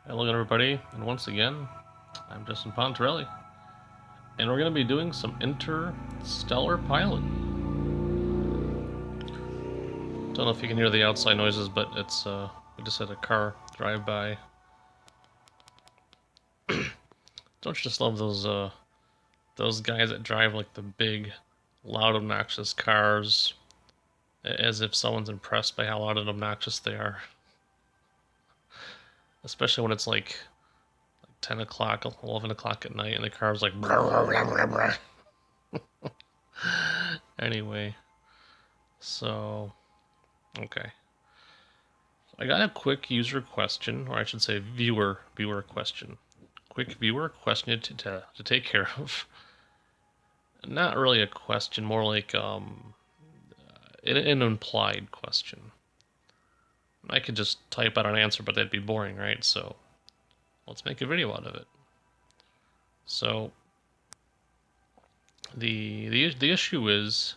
Hello everybody, and once again, I'm Justin Pontarelli, and we're going to be doing some Interstellar pilot. Don't know if you can hear the outside noises, but it's we just had a car drive by. Don't you just love those guys that drive like the big, loud, obnoxious cars, as if someone's impressed by how loud and obnoxious they are. Especially when it's like 10 o'clock, 11 o'clock at night, and the car's like. Anyway, so okay. I got a quick user question, or I should say viewer question. Quick viewer question to take care of. Not really a question, more like an implied question. I could just type out an answer, but that'd be boring, right? So let's make a video out of it. So the issue is,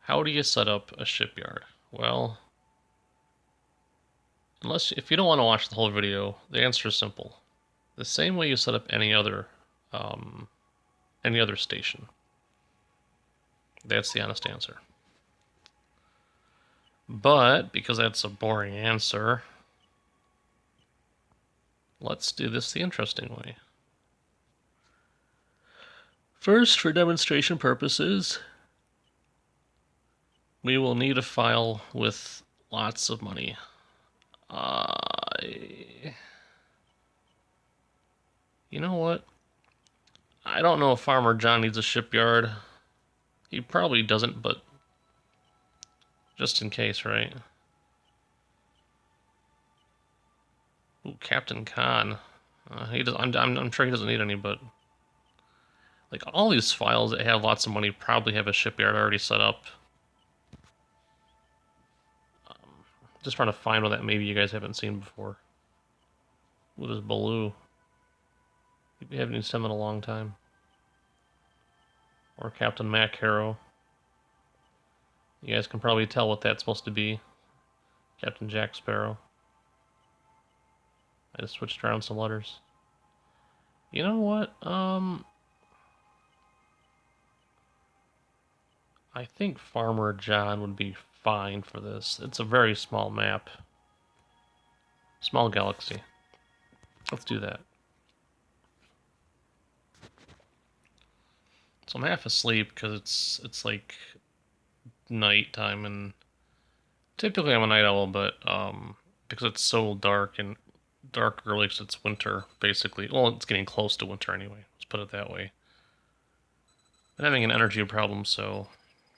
how do you set up a shipyard? Well, if you don't want to watch the whole video, the answer is simple. The same way you set up um, any other station. That's the honest answer. But because that's a boring answer, let's do this the interesting way. First, for demonstration purposes, we will need a file with lots of money. You know what? I don't know if Farmer John needs a shipyard. He probably doesn't, but just in case, right? Ooh, Captain Khan. He does. I'm sure he doesn't need any, but like all these files that have lots of money probably have a shipyard already set up. Just trying to find one that maybe you guys haven't seen before. What is Baloo? You haven't seen him in a long time. Or Captain Mac Harrow. You guys can probably tell what that's supposed to be. Captain Jack Sparrow. I just switched around some letters. You know what? I think Farmer John would be fine for this. It's a very small map. Small galaxy. Let's do that. So I'm half asleep because it's like nighttime, and typically I'm a night owl, but because it's so dark and dark early because it's winter basically. Well, it's getting close to winter anyway. Let's put it that way. I'm having an energy problem, so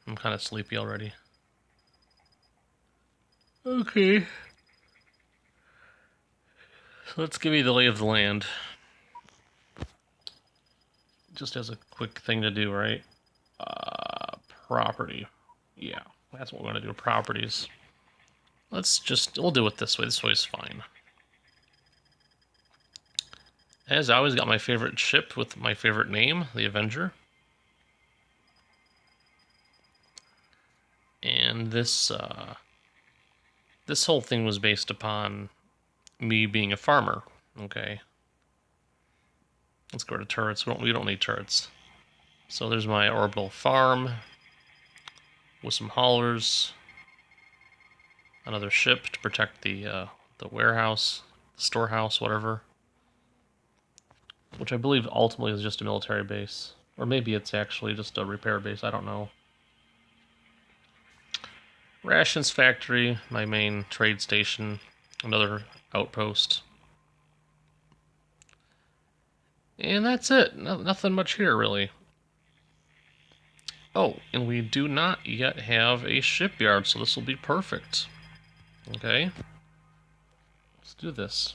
I'm kind of sleepy already. Okay. So let's give you the lay of the land. Just as a quick thing to do, right? Property. Yeah, that's what we're going to do, properties. We'll do it this way. This way is fine. As I always, got my favorite ship with my favorite name, the Avenger. And this whole thing was based upon me being a farmer. Okay. Let's go to turrets. We don't need turrets. So there's my orbital farm with some haulers, another ship to protect the warehouse, the storehouse, whatever. Which I believe ultimately is just a military base, or maybe it's actually just a repair base. I don't know. Rations factory, my main trade station, another outpost. And that's it. Nothing much here, really. Oh, and we do not yet have a shipyard, so this will be perfect. Okay. Let's do this.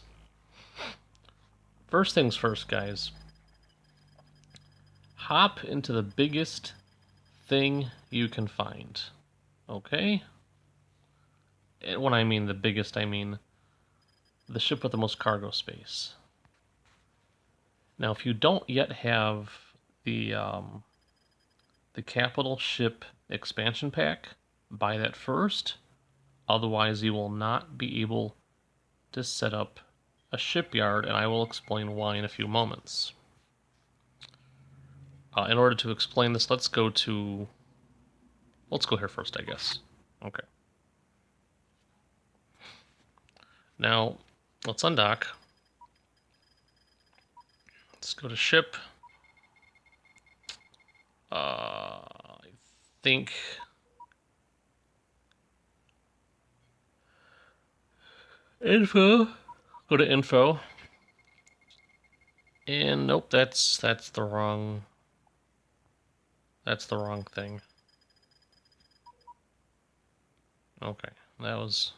First things first, guys. Hop into the biggest thing you can find. Okay? And when I mean the biggest, I mean the ship with the most cargo space. Now, if you don't yet have the capital ship expansion pack, buy that first. Otherwise, you will not be able to set up a shipyard, and I will explain why in a few moments. In order to explain this, let's go here first, I guess. Okay. Now, let's undock. Let's go to ship. I think info. Go to info. And nope, that's the wrong thing. Okay, that was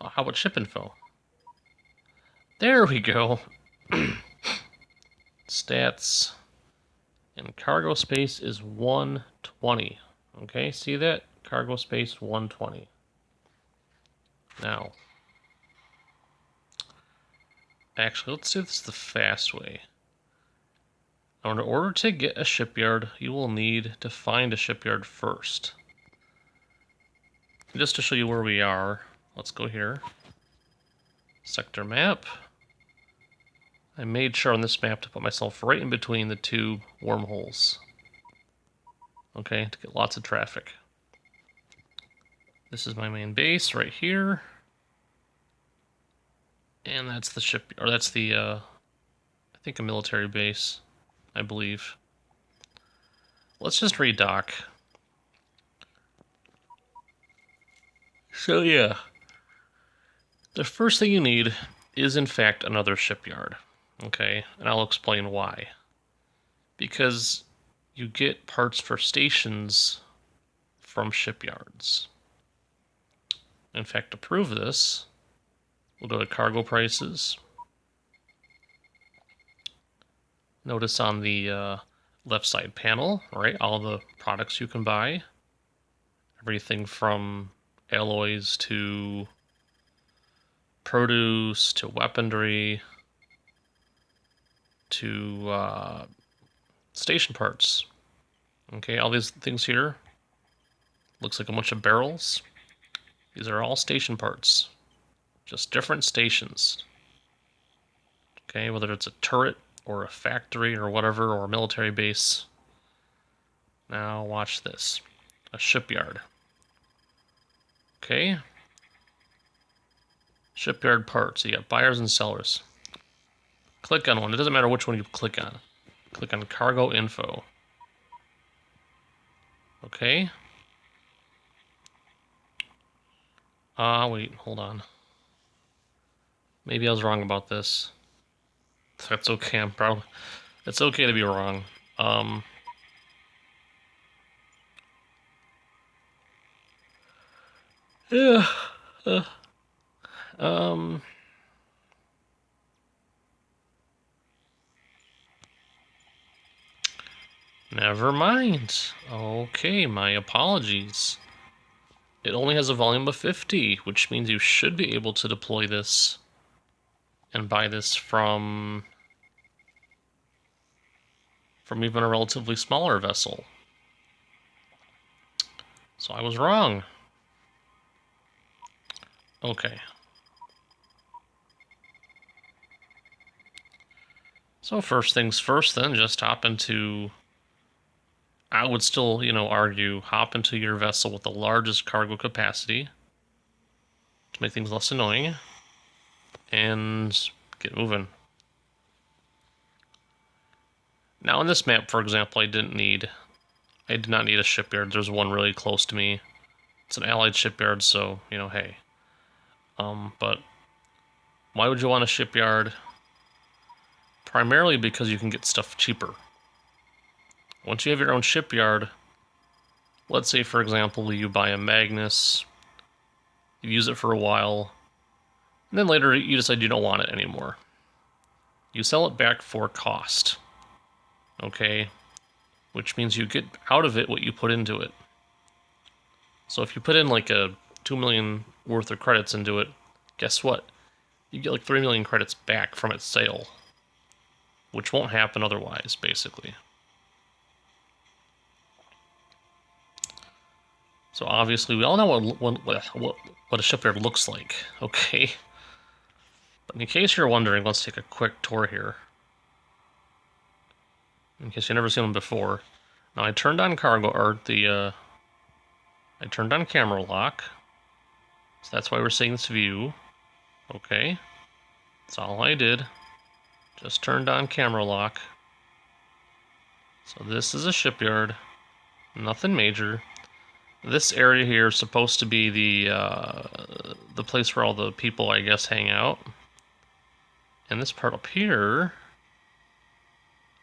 how about ship info? There we go. Stats and cargo space is 120. Okay, see that? Cargo space 120. Now, actually, let's do this the fast way. Now, in order to get a shipyard, you will need to find a shipyard first. And just to show you where we are, let's go here. Sector map. I made sure on this map to put myself right in between the two wormholes. Okay, to get lots of traffic. This is my main base right here. And that's the ship, or that's the, I think a military base, I believe. Let's just redock. So yeah, the first thing you need is in fact another shipyard. Okay, and I'll explain why. Because you get parts for stations from shipyards. In fact, to prove this, we'll go to cargo prices. Notice on the left side panel, right, all the products you can buy. Everything from alloys to produce to weaponry to station parts. Okay, all these things here. Looks like a bunch of barrels. These are all station parts. Just different stations. Okay, whether it's a turret or a factory or whatever, or a military base. Now watch this. A shipyard. Okay. Shipyard parts. You got buyers and sellers. Click on one. It doesn't matter which one you click on. Click on cargo info. Okay. Wait, hold on. Maybe I was wrong about this. That's okay, it's okay to be wrong. Yeah. Never mind. Okay, my apologies. It only has a volume of 50, which means you should be able to deploy this and buy this from even a relatively smaller vessel. So I was wrong. Okay. So first things first then, just hop into... I would still, argue, hop into your vessel with the largest cargo capacity to make things less annoying, and get moving. Now in this map, for example, I did not need a shipyard. There's one really close to me. It's an allied shipyard, so, hey. But why would you want a shipyard? Primarily because you can get stuff cheaper. Once you have your own shipyard, let's say, for example, you buy a Magnus, you use it for a while, and then later you decide you don't want it anymore. You sell it back for cost. Okay? Which means you get out of it what you put into it. So if you put in like a 2 million worth of credits into it, guess what? You get like 3 million credits back from its sale. Which won't happen otherwise, basically. So obviously we all know what a shipyard looks like, okay? But in case you're wondering, let's take a quick tour here. In case you've never seen them before. Now I turned on I turned on camera lock. So that's why we're seeing this view. Okay. That's all I did. Just turned on camera lock. So this is a shipyard. Nothing major. This area here is supposed to be the place where all the people, I guess, hang out. And this part up here,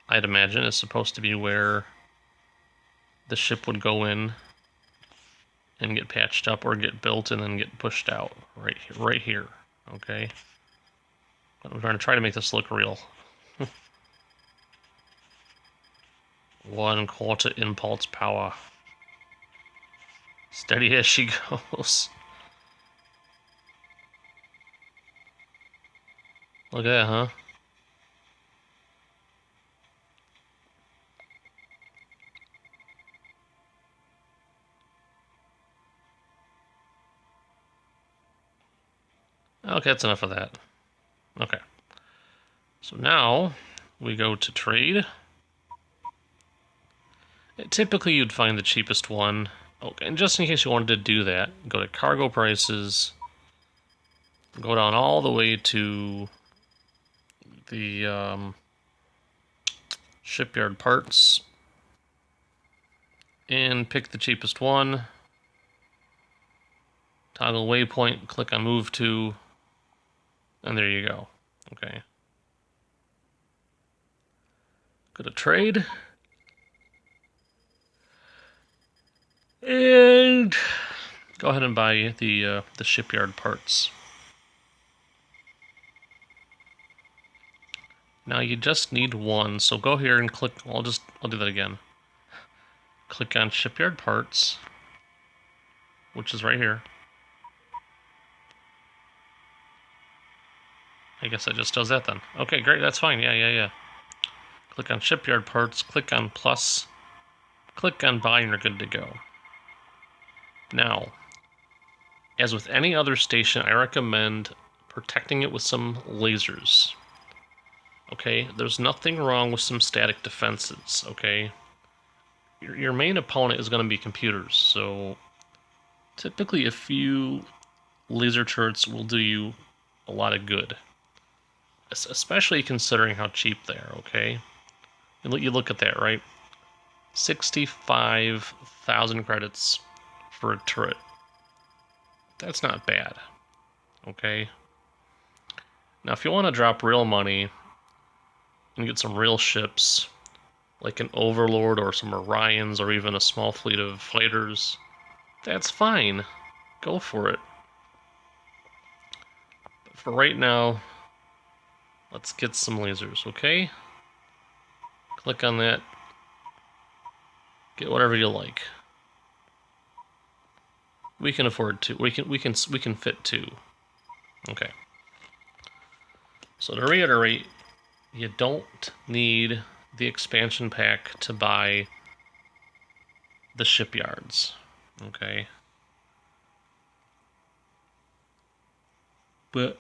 I'd imagine, is supposed to be where the ship would go in and get patched up or get built and then get pushed out. Right here. Okay. I'm going to try to make this look real. 1 quarter impulse power. Steady as she goes. Look at that, huh? Okay, that's enough of that. Okay. So now we go to trade. Typically you'd find the cheapest one. Okay, and just in case you wanted to do that, go to cargo prices, go down all the way to the shipyard parts, and pick the cheapest one. Toggle waypoint, click on move to, and there you go. Okay. Go to trade. And go ahead and buy the shipyard parts. Now you just need one, so go here and click. I'll do that again. Click on shipyard parts, which is right here. I guess that just does that then. Okay, great, that's fine. Yeah. Click on shipyard parts, click on plus, click on buy, and you're good to go. Now, as with any other station, I recommend protecting it with some lasers. Okay, there's nothing wrong with some static defenses, okay? Your main opponent is going to be computers, so typically a few laser turrets will do you a lot of good. Especially considering how cheap they are, okay? You look at that, right? 65,000 credits for a turret. That's not bad, okay? Now, if you want to drop real money and get some real ships, like an Overlord or some Orions or even a small fleet of fighters, that's fine. Go for it. But for right now, let's get some lasers, okay? Click on that. Get whatever you like. We can afford two. We can fit two. Okay. So to reiterate, you don't need the expansion pack to buy the shipyards. Okay. But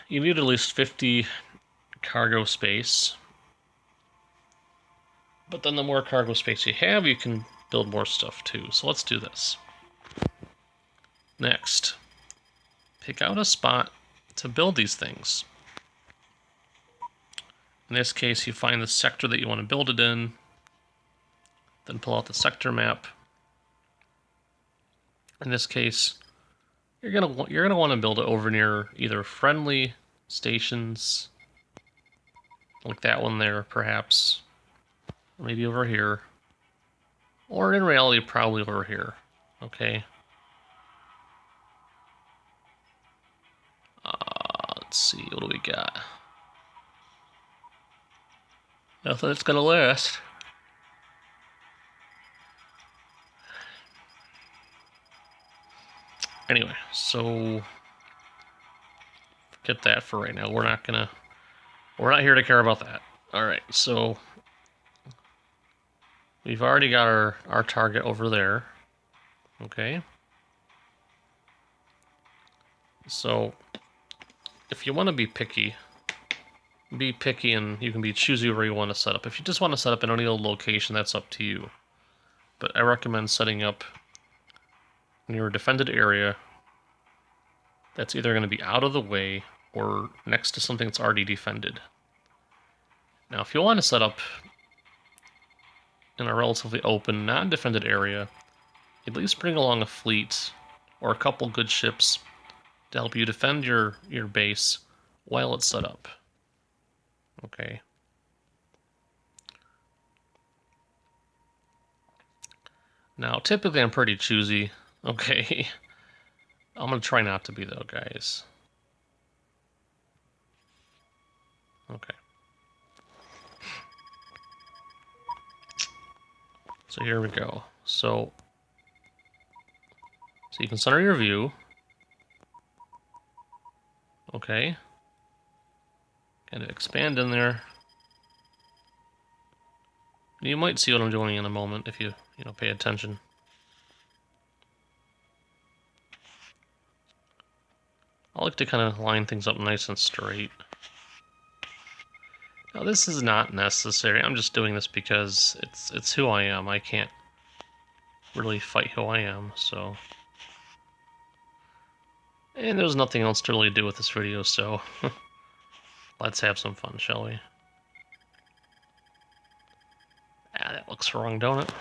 you need at least 50 cargo space. But then the more cargo space you have, you can build more stuff too. So let's do this. Next, pick out a spot to build these things. In this case, you find the sector that you want to build it in, then pull out the sector map. In this case, you're gonna want to build it over near either friendly stations, like that one there, perhaps, or maybe over here, or in reality, probably over here. Okay. Let's see, what do we got? Nothing that's gonna last. Anyway, so forget that for right now. We're not here to care about that. All right, so we've already got our target over there. Okay. So if you want to be picky and you can be choosy where you want to set up. If you just want to set up in any old location, that's up to you. But I recommend setting up near a defended area that's either going to be out of the way or next to something that's already defended. Now, if you want to set up in a relatively open, non-defended area, at least bring along a fleet or a couple good ships to help you defend your base while it's set up. Okay. Now, typically I'm pretty choosy. Okay. I'm going to try not to be, though, guys. Okay. So here we go. So you can center your view. Okay. Kind of expand in there. You might see what I'm doing in a moment if you pay attention. I like to kind of line things up nice and straight. Now this is not necessary. I'm just doing this because it's who I am. I can't really fight who I am, so. And there's nothing else to really do with this video, so let's have some fun, shall we? Ah, that looks wrong, don't it?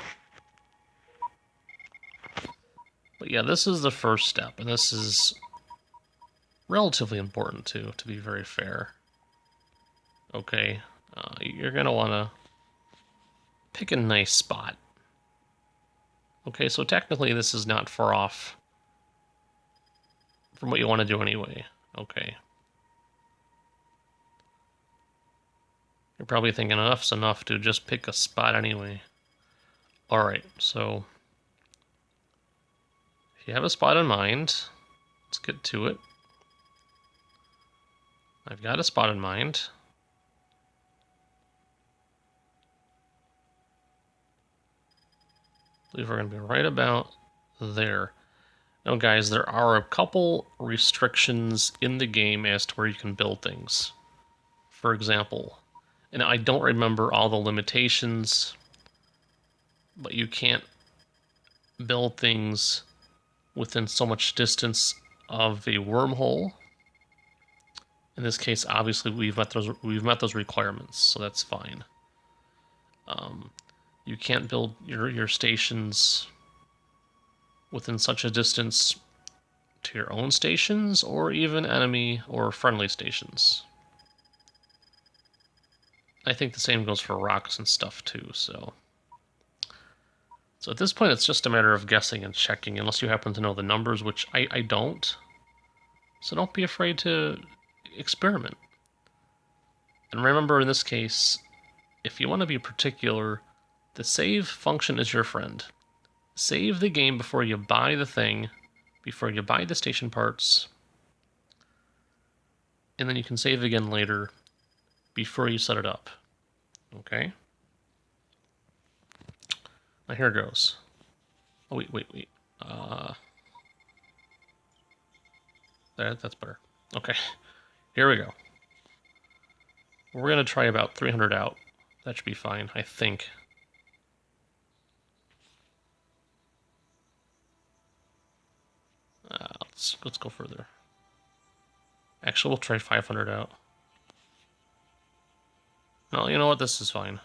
But yeah, this is the first step, and this is relatively important too, to be very fair. Okay, you're gonna want to pick a nice spot. Okay, so technically this is not far off from what you want to do anyway. Okay. You're probably thinking enough's enough to just pick a spot anyway. Alright, so if you have a spot in mind, let's get to it. I've got a spot in mind. I believe we're going to be right about there. Now guys, there are a couple restrictions in the game as to where you can build things. For example, and I don't remember all the limitations, but you can't build things within so much distance of a wormhole. In this case, obviously we've met those requirements, so that's fine. You can't build your stations within such a distance to your own stations or even enemy or friendly stations. I think the same goes for rocks and stuff too, so at this point it's just a matter of guessing and checking, unless you happen to know the numbers, which I don't. So don't be afraid to experiment. And remember, in this case, if you want to be particular, the save function is your friend. Save the game before you buy the thing, before you buy the station parts, and then you can save again later before you set it up. Okay? Now here goes. Oh, wait. That's better. Okay, here we go. We're going to try about 300 out. That should be fine, I think. Let's go further. Actually, we'll try 500 out. No, you know what? This is fine.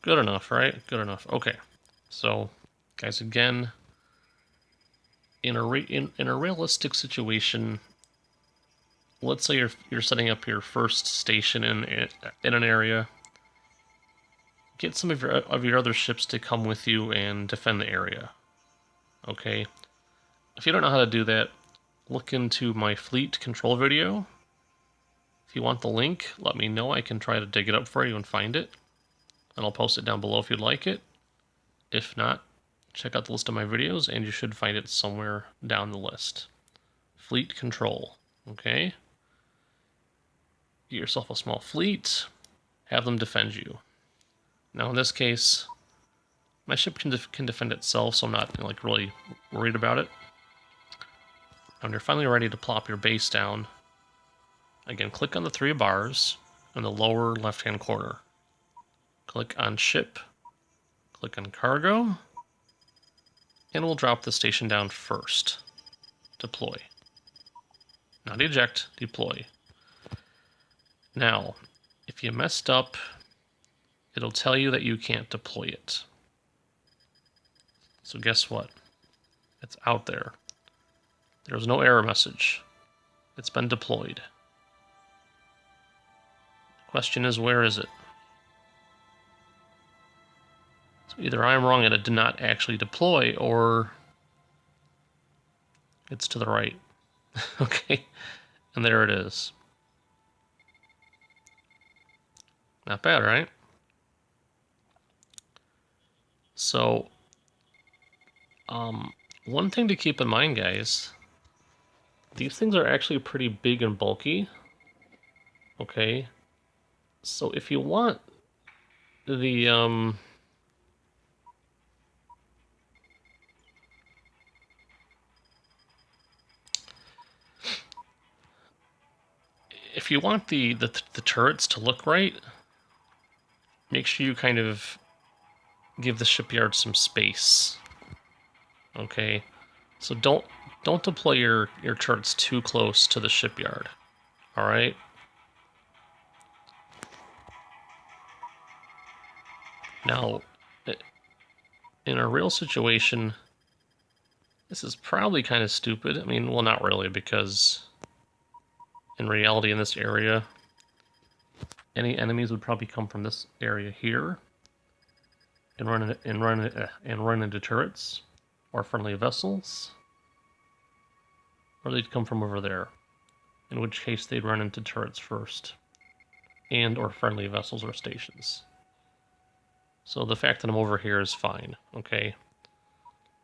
Good enough, right? Good enough. Okay. So, guys, again, in a realistic situation, let's say you're setting up your first station in an area. Get some of your other ships to come with you and defend the area. Okay. If you don't know how to do that, look into my fleet control video. If you want the link, let me know. I can try to dig it up for you and find it. And I'll post it down below if you'd like it. If not, check out the list of my videos and you should find it somewhere down the list. Fleet control. Okay? Get yourself a small fleet. Have them defend you. Now in this case, my ship can defend itself, so I'm not like really worried about it. When you're finally ready to plop your base down, again, click on the 3 bars in the lower left-hand corner. Click on Ship, click on Cargo, and we'll drop the station down first. Deploy. Not eject, deploy. Now, if you messed up, it'll tell you that you can't deploy it. So guess what? It's out there. There's no error message. It's been deployed. The question is, where is it? So either I'm wrong and it did not actually deploy, or it's to the right. Okay, and there it is. Not bad, right? So, one thing to keep in mind, guys, these things are actually pretty big and bulky. Okay, so if you want the if you want the turrets to look right, make sure you kind of give the shipyard some space. Okay, so don't deploy your turrets too close to the shipyard. All right. Now, in a real situation, this is probably kind of stupid. I mean, well, not really, because in reality, in this area, any enemies would probably come from this area here and run into turrets or friendly vessels, or they'd come from over there, in which case they'd run into turrets first, and or friendly vessels or stations. So the fact that I'm over here is fine, okay?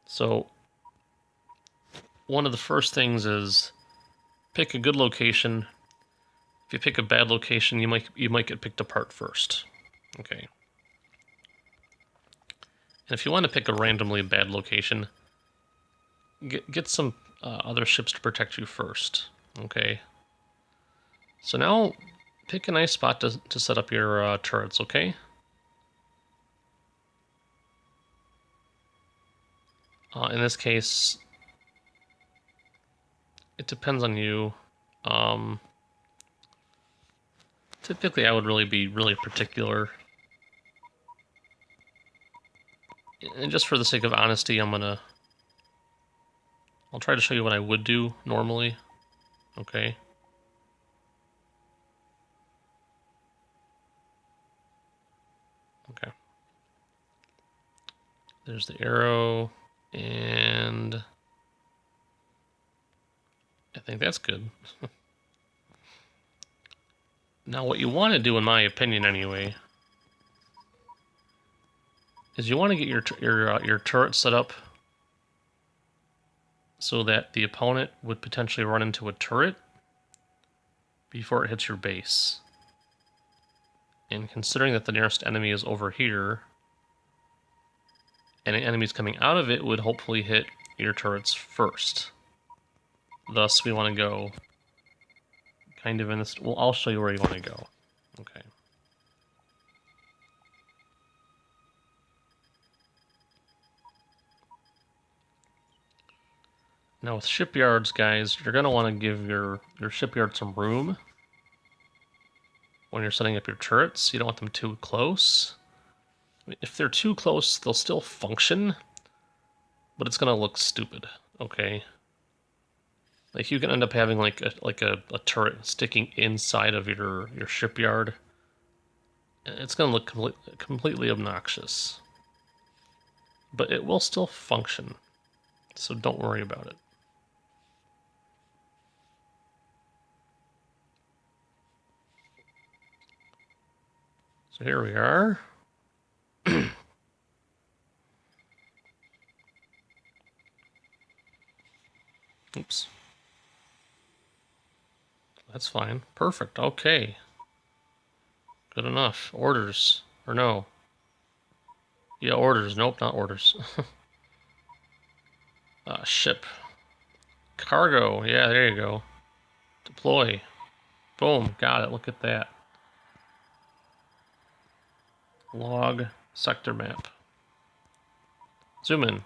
So one of the first things is pick a good location. If you pick a bad location, you might get picked apart first, okay? And if you want to pick a randomly bad location, get some other ships to protect you first, okay? So now pick a nice spot to set up your turrets, okay? In this case, it depends on you. Typically, I would really be really particular. And just for the sake of honesty, I'll try to show you what I would do normally, okay? Okay. There's the arrow, and I think that's good. Now, what you want to do, in my opinion anyway, is you want to get your turret set up so that the opponent would potentially run into a turret before it hits your base. And considering that the nearest enemy is over here, and enemies coming out of it would hopefully hit your turrets first. Thus, we want to go kind of in this... Well, I'll show you where you want to go. Okay. Now with shipyards, guys, you're going to want to give your shipyard some room when you're setting up your turrets. You don't want them too close. I mean, if they're too close, they'll still function, but it's going to look stupid, okay? Like, you can end up having like a turret sticking inside of your shipyard. It's going to look completely obnoxious. But it will still function, so don't worry about it. So here we are. Oops. That's fine. Perfect. Okay. Good enough. Orders. Or no. Yeah, orders. Nope, not orders. Ship. Cargo. Yeah, there you go. Deploy. Boom. Got it. Look at that. Log sector map. Zoom in.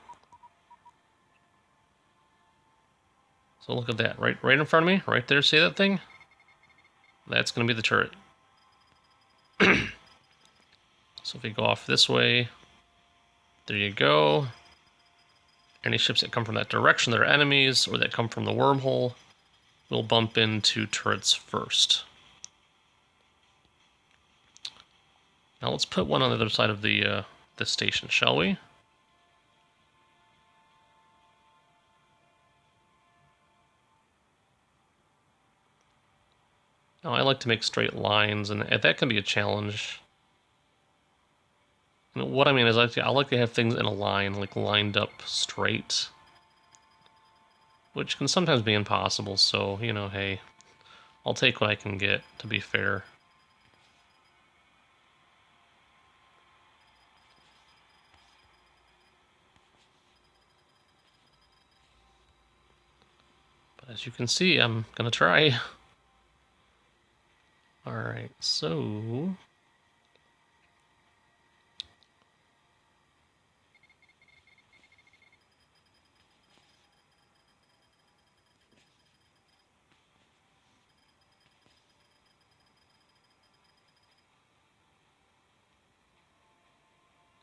So look at that. Right in front of me. Right there. See that thing? That's going to be the turret. So if we go off this way, there you go. Any ships that come from that direction that are enemies or that come from the wormhole will bump into turrets first. Now let's put one on the other side of the station, shall we? Now I like to make straight lines, and that can be a challenge. And what I mean is I like to have things in a line, like lined up straight, which can sometimes be impossible, so, you know, hey, I'll take what I can get, to be fair. But as you can see, I'm gonna try. Alright, so...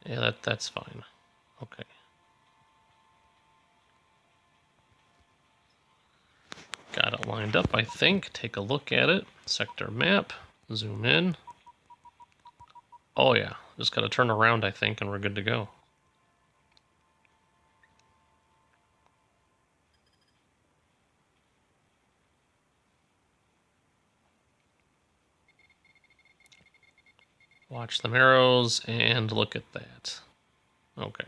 yeah, that's fine. Okay. Got it lined up, I think. Take a look at it. Sector map. Zoom in. Oh yeah, just gotta turn around, I think, and we're good to go. Watch the arrows and look at that. Okay.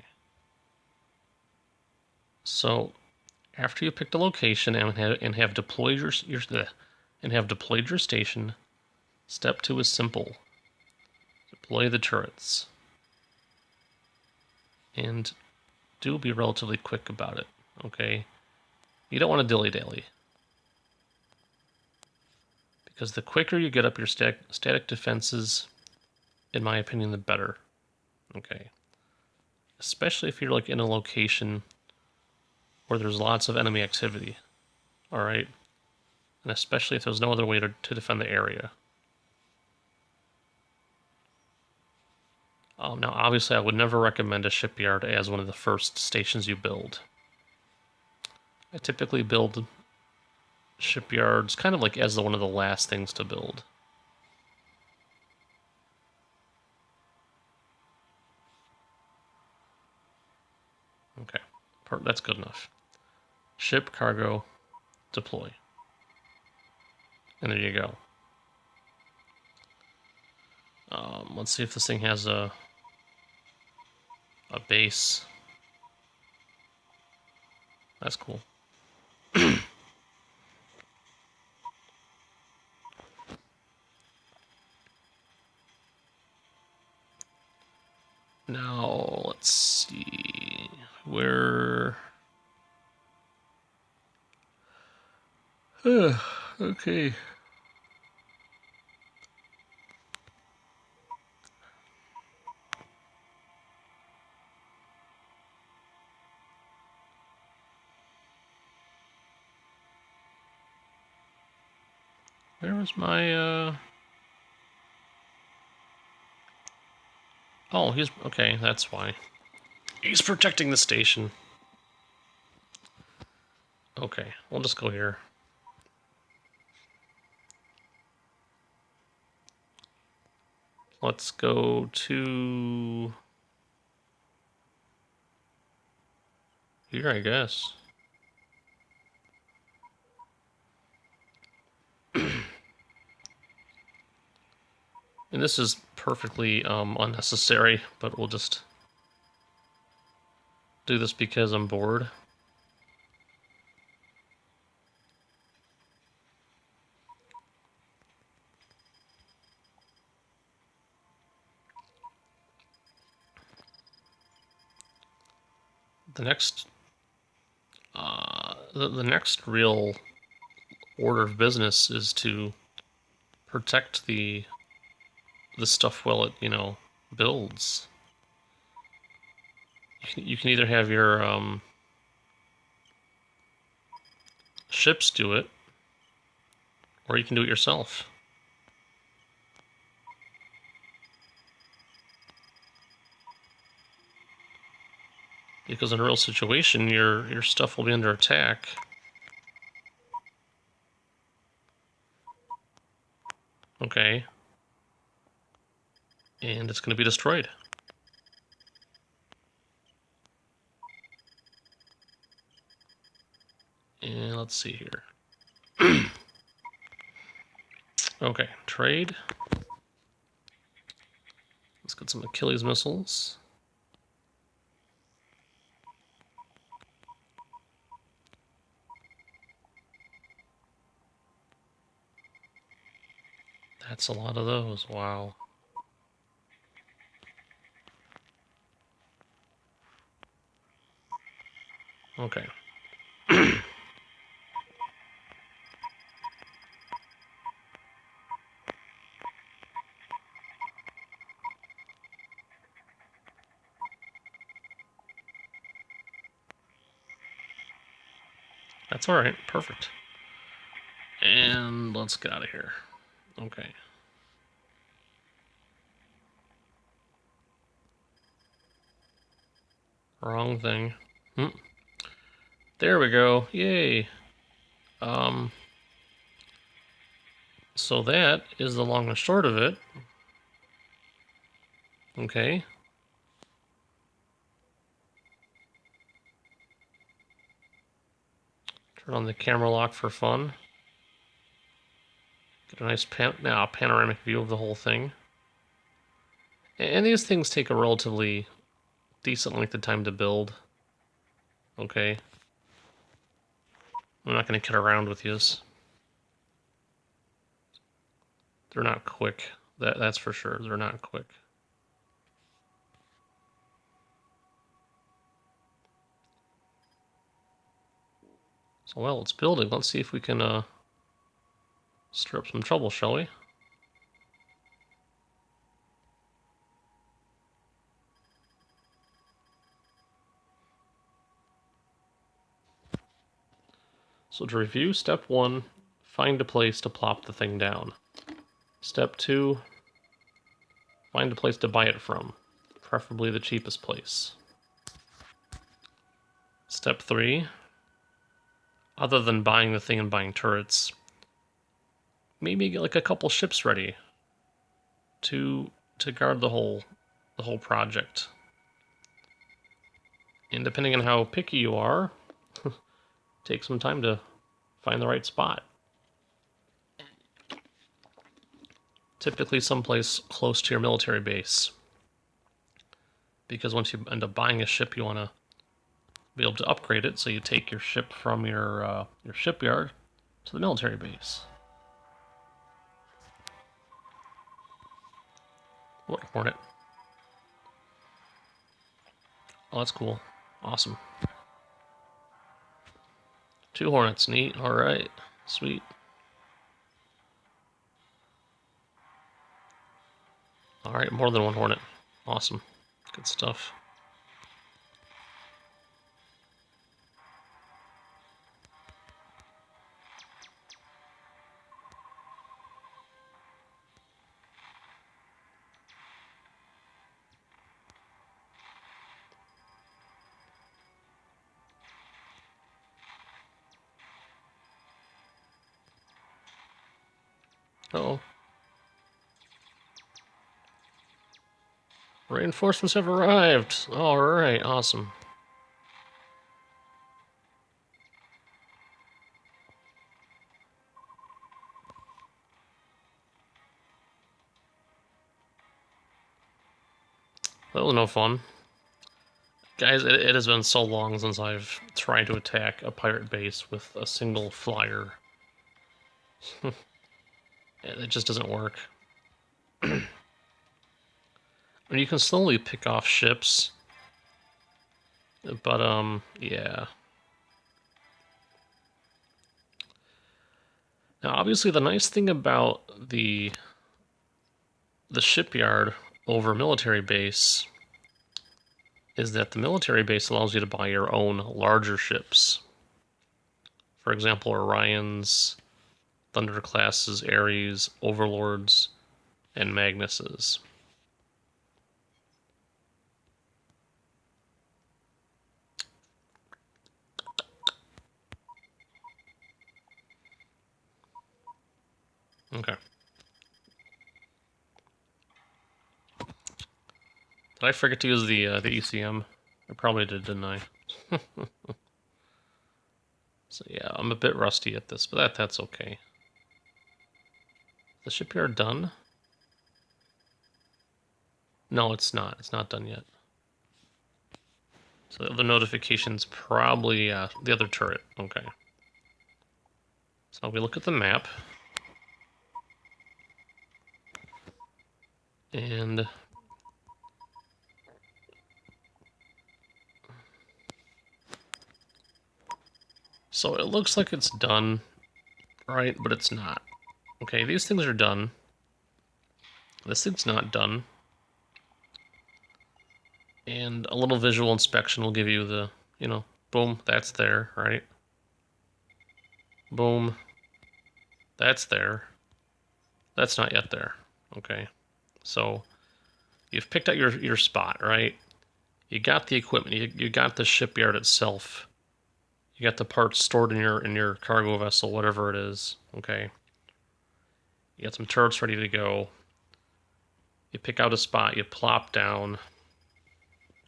So after you pick the location and have deployed your station, step 2 is simple. Deploy the turrets. And do be relatively quick about it, okay? You don't want to dilly-dally. Because the quicker you get up your static defenses, in my opinion, the better. Okay. Especially if you're like in a location where there's lots of enemy activity. Alright? And especially if there's no other way to defend the area. Now, obviously, I would never recommend a shipyard as one of the first stations you build. I typically build shipyards kind of like as one of the last things to build. Okay, that's good enough. Ship, cargo, deploy. And there you go. Let's see if this thing has a base. That's cool. Now, let's see. Where... okay. Where was my, Oh, he's... okay, that's why. He's protecting the station. Okay, we'll just go here. Let's go to... here, I guess. And this is perfectly unnecessary, but we'll just do this because I'm bored. the next the next real order of business is to protect the stuff while it builds. You can either have your ships do it, or you can do it yourself. Because in a real situation, your stuff will be under attack. Okay. And it's going to be destroyed. And let's see here. Okay, trade. Let's get some Achilles missiles. That's a lot of those. Wow. Okay. That's all right. Perfect. And let's get out of here. Okay. Wrong thing. There we go. Yay. So that is the long and short of it. Okay. Turn on the camera lock for fun. Get a nice panoramic view of the whole thing. And these things take a relatively decent length of time to build. Okay. I'm not going to kid around with yous. They're not quick. That's for sure. They're not quick. So while it's building, let's see if we can stir up some trouble, shall we? So to review, step 1, find a place to plop the thing down. Step 2, find a place to buy it from, preferably the cheapest place. Step 3, other than buying the thing and buying turrets, maybe get like a couple ships ready to guard the whole project. And depending on how picky you are, take some time to find the right spot. Typically someplace close to your military base. Because once you end up buying a ship, you want to be able to upgrade it, so you take your ship from your shipyard to the military base. What Hornet? Oh, that's cool. Awesome. 2 Hornets, neat. Alright, sweet. Alright, more than 1 Hornet. Awesome. Good stuff. Uh-oh. Reinforcements have arrived. Alright, awesome. That was no fun. Guys, it has been so long since I've tried to attack a pirate base with a single flyer. It just doesn't work. I mean, you can slowly pick off ships But, yeah. Now, obviously, the nice thing about the shipyard over military base is that the military base allows you to buy your own larger ships. For example, Orions, Thunder classes, Ares, Overlords, and Magnuses. Okay. Did I forget to use the ECM? I probably did, didn't I? So yeah, I'm a bit rusty at this, but that's okay. The shipyard done? No, it's not. It's not done yet. So the other notification's probably the other turret. Okay. So we look at the map. And so it looks like it's done, right? But it's not. Okay, these things are done. This thing's not done. And a little visual inspection will give you the, boom, that's there, right? Boom, that's there. That's not yet there. Okay. So you've picked out your spot, right? You got the equipment, you got the shipyard itself. You got the parts stored in your cargo vessel, whatever it is. Okay. You got some turrets ready to go. You pick out a spot, you plop down,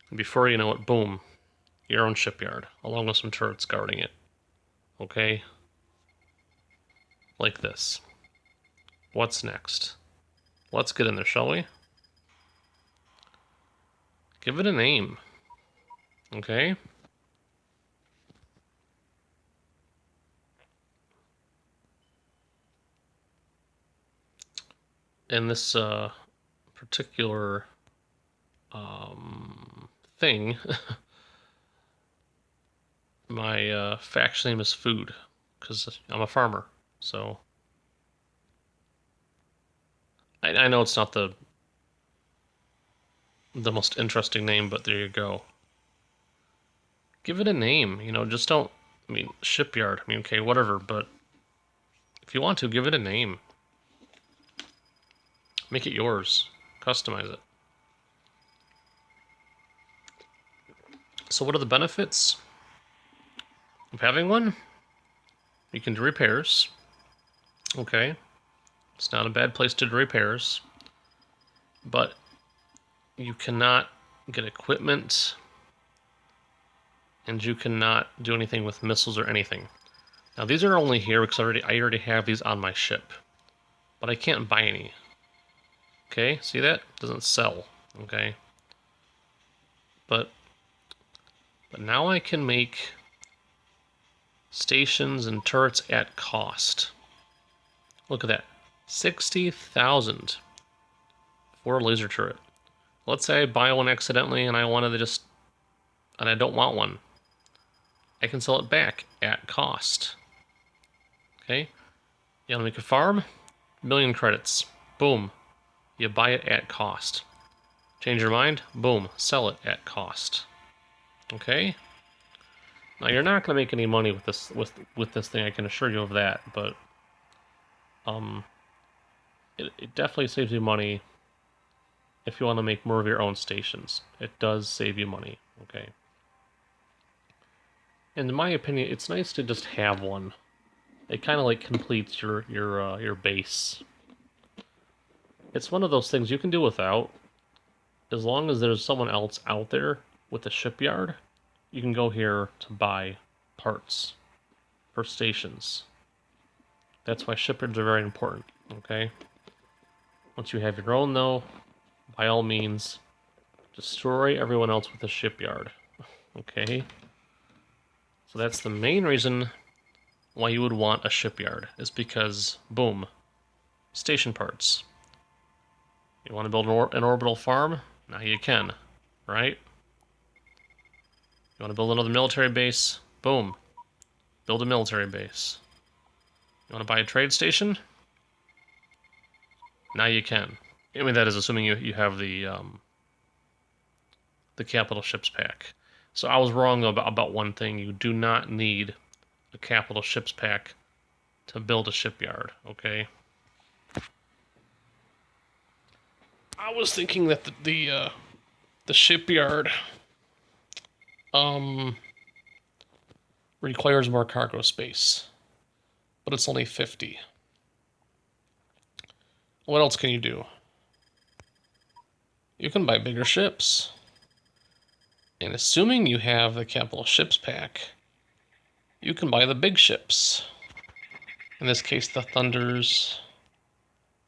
and before you know it, boom, your own shipyard, along with some turrets guarding it. Okay? Like this. What's next? Let's get in there, shall we? Give it a name. Okay? In this particular thing, my faction name is Food, because I'm a farmer. So I know it's not the most interesting name, but there you go. Give it a name, just don't. I mean, shipyard. I mean, okay, whatever, but if you want to, give it a name. Make it yours. Customize it. So what are the benefits of having one? You can do repairs. Okay. It's not a bad place to do repairs. But you cannot get equipment, and you cannot do anything with missiles or anything. Now these are only here because I already have these on my ship. But I can't buy any. Okay, see that? It doesn't sell. Okay. But now I can make stations and turrets at cost. Look at that. 60,000 for a laser turret. Let's say I buy one accidentally and I wanted to and I don't want one. I can sell it back at cost. Okay? You want to make a farm? 1,000,000 credits. Boom. You buy it at cost. Change your mind? Boom. Sell it at cost. Okay? Now you're not going to make any money with this thing, I can assure you of that, but it definitely saves you money if you want to make more of your own stations. It does save you money, okay? And in my opinion, it's nice to just have one. It kind of like completes your base. It's one of those things you can do without. As long as there's someone else out there with a shipyard, you can go here to buy parts for stations. That's why shipyards are very important, okay? Once you have your own, though, by all means, destroy everyone else with a shipyard, okay? So that's the main reason why you would want a shipyard, is because, boom, station parts. You want to build an orbital farm? Now you can, right? You want to build another military base? Boom. Build a military base. You want to buy a trade station? Now you can. I mean, that is assuming you have the capital ships pack. So I was wrong about one thing. You do not need a capital ships pack to build a shipyard, okay? I was thinking that the shipyard requires more cargo space, but it's only 50. What else can you do? You can buy bigger ships. And assuming you have the capital ships pack, you can buy the big ships. In this case, the Thunders,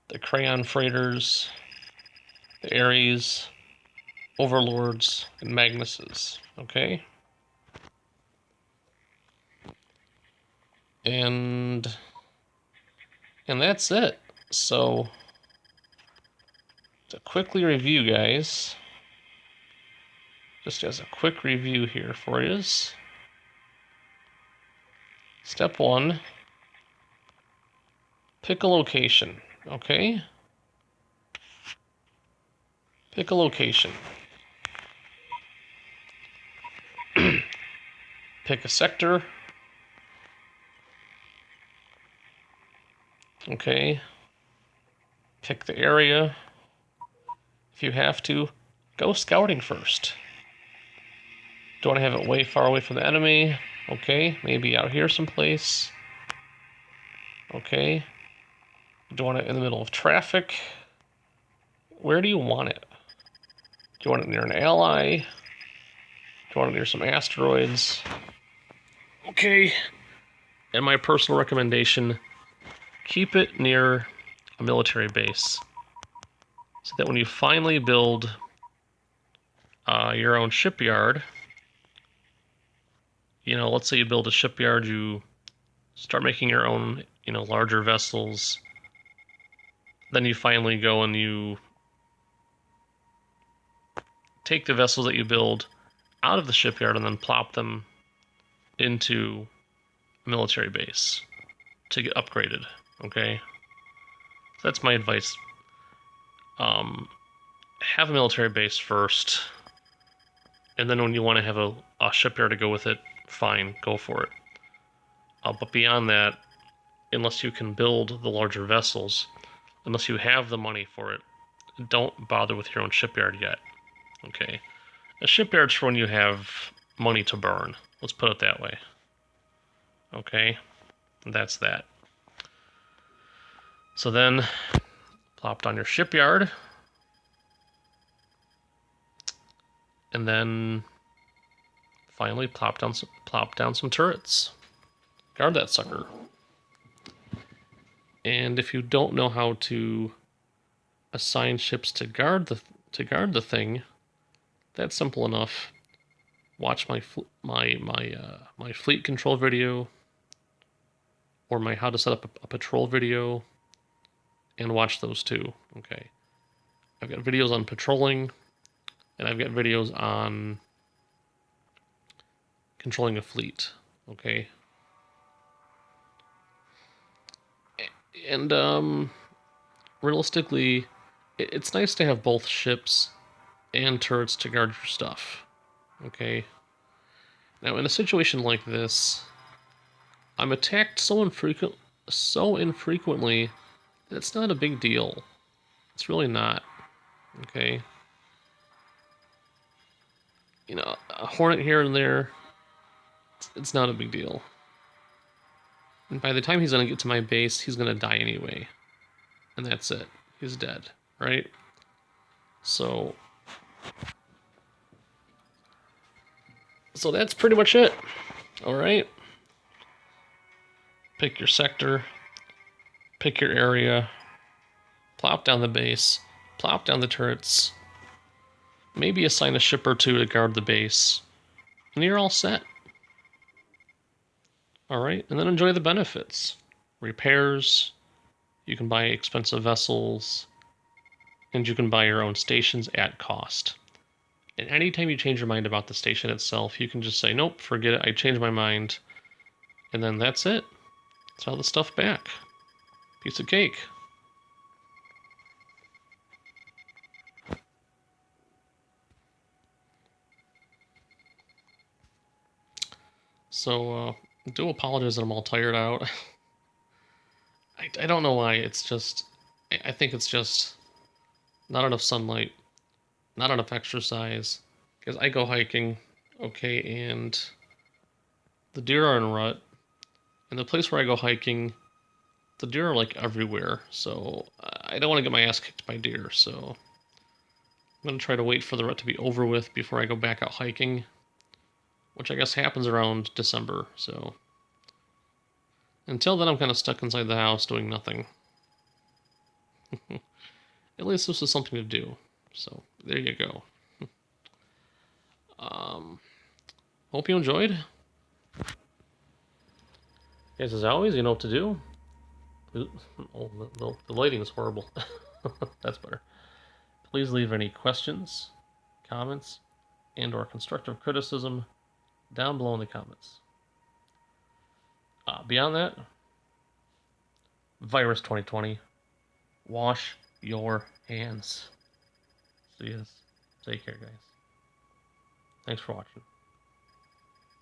the Crayon Freighters, the Ares, Overlords, and Magnuses, okay? And that's it. So, to quickly review, guys, just as a quick review here for you. Step 1, pick a location, okay? Pick a location. Pick a sector. Okay. Pick the area. If you have to, go scouting first. Do you want to have it way far away from the enemy? Okay, maybe out here someplace. Okay. Do you want it in the middle of traffic? Where do you want it? Do you want it near an ally? Do you want it near some asteroids? Okay. And my personal recommendation, keep it near a military base, so that when you finally build your own shipyard, you know, let's say you build a shipyard, you start making your own, you know, larger vessels, then you finally go and you take the vessels that you build out of the shipyard and then plop them into a military base to get upgraded, okay? So that's my advice. Have a military base first, and then when you want to have a shipyard to go with it, fine, go for it. But beyond that, unless you can build the larger vessels, unless you have the money for it, don't bother with your own shipyard yet, okay? A shipyard's for when you have money to burn. Let's put it that way. Okay? And that's that. So then, plop down your shipyard. And then, finally, plop down some turrets. Guard that sucker. And if you don't know how to assign ships to guard the thing, that's simple enough. Watch my fleet control video, or my how to set up a patrol video, and watch those too. Okay, I've got videos on patrolling, and I've got videos on controlling a fleet. Okay, and realistically, it's nice to have both ships and turrets to guard your stuff. Okay. Now, in a situation like this, I'm attacked so infrequently that it's not a big deal. It's really not. Okay. You know, a hornet here and there, it's not a big deal. And by the time he's gonna get to my base, he's gonna die anyway. And that's it. He's dead, right? So that's pretty much it. Alright? Pick your sector, pick your area, plop down the base, plop down the turrets, maybe assign a ship or two to guard the base, and you're all set. Alright, and then enjoy the benefits. Repairs, you can buy expensive vessels, and you can buy your own stations at cost. And anytime you change your mind about the station itself, you can just say, nope, forget it, I changed my mind. And then that's it. Sell the stuff back. Piece of cake. So, I do apologize that I'm all tired out. I don't know why. It's just, I think it's just not enough sunlight, not enough exercise. Because I go hiking, okay, and the deer are in rut. And the place where I go hiking, the deer are like everywhere. So I don't want to get my ass kicked by deer. So I'm going to try to wait for the rut to be over with before I go back out hiking, which I guess happens around December. So until then, I'm kind of stuck inside the house doing nothing. At least this is something to do. So there you go. Um, Hope you enjoyed. Guys, as always, you know what to do. Oh, no, the lighting is horrible. That's better. Please leave any questions, comments, and/or constructive criticism down below in the comments. Beyond that, Virus 2020, wash your hands. See you. Take care, guys. Thanks for watching.